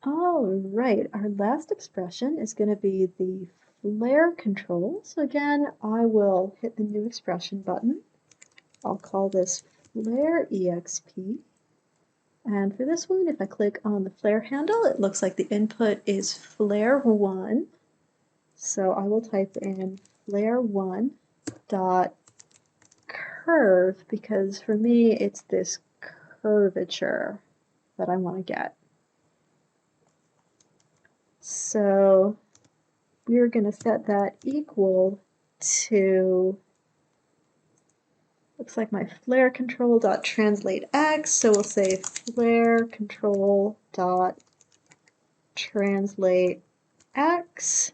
All right, our last expression is going to be the flare control. So again, I will hit the new expression button. I'll call this flare EXP. And for this one, if I click on the flare handle, it looks like the input is flare 1. So I will type in flare 1 dot curve because for me it's this curvature that I want to get. So we're going to set that equal to, looks like my flare control dot translate x, so we'll say flare control dot translate x.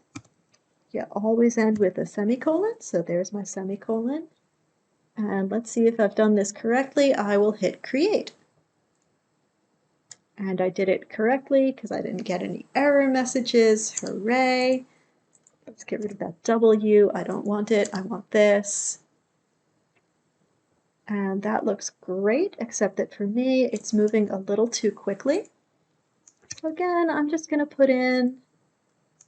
You always end with a semicolon, so there's my semicolon. And let's see if I've done this correctly. I will hit create. And I did it correctly because I didn't get any error messages. Hooray! Let's get rid of that W. I don't want it. I want this. And that looks great, except that for me, it's moving a little too quickly. So again, I'm just going to put in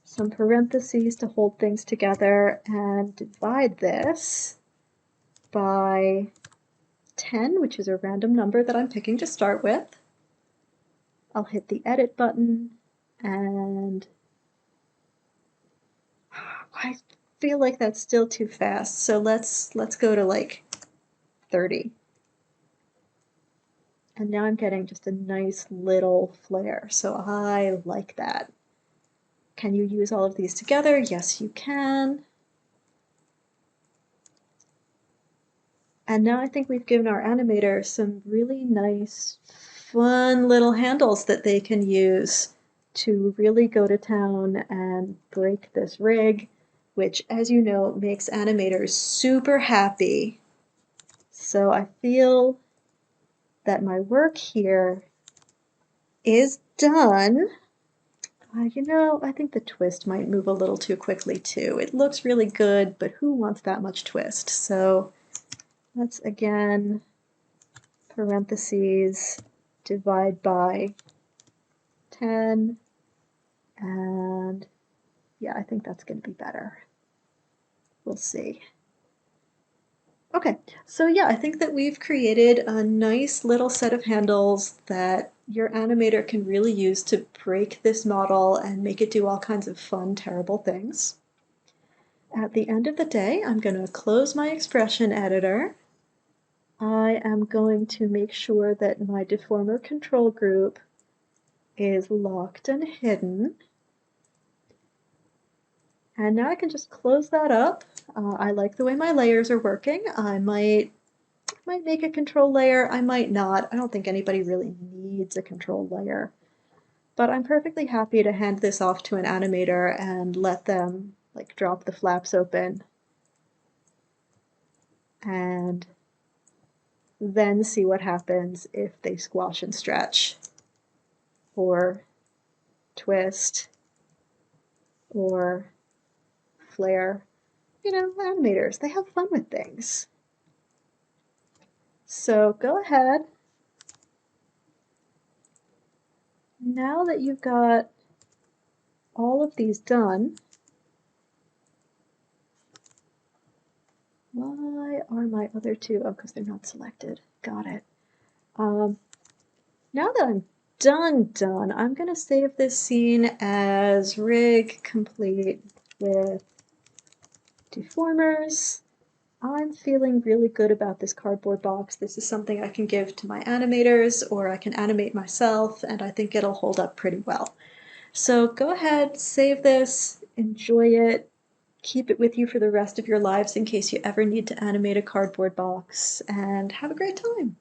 some parentheses to hold things together and divide this by 10, which is a random number that I'm picking to start with. I'll hit the edit button, and I feel like that's still too fast, so let's go to like 30. And now I'm getting just a nice little flare, so I like that. Can you use all of these together? Yes, you can. And now I think we've given our animator some really nice, fun little handles that they can use to really go to town and break this rig, which, as you know, makes animators super happy. So I feel that my work here is done. You know, I think the twist might move a little too quickly too. It looks really good, but who wants that much twist? So let's again, parentheses, divide by 10, and yeah, I think that's going to be better. We'll see. Okay, so yeah, I think that we've created a nice little set of handles that your animator can really use to break this model and make it do all kinds of fun, terrible things. At the end of the day, I'm going to close my expression editor. I am going to make sure that my deformer control group is locked and hidden. And now I can just close that up. I like the way my layers are working. I might make a control layer, I might not. I don't think anybody really needs a control layer. But I'm perfectly happy to hand this off to an animator and let them like drop the flaps open and then see what happens if they squash and stretch or twist or flare. You know, animators, they have fun with things. So go ahead. Now that you've got all of these done, why are my other two? Oh, because they're not selected. Got it. Now that I'm done, I'm going to save this scene as rig complete with deformers. I'm feeling really good about this cardboard box. This is something I can give to my animators, or I can animate myself, and I think it'll hold up pretty well. So go ahead, save this, enjoy it, keep it with you for the rest of your lives in case you ever need to animate a cardboard box, and have a great time.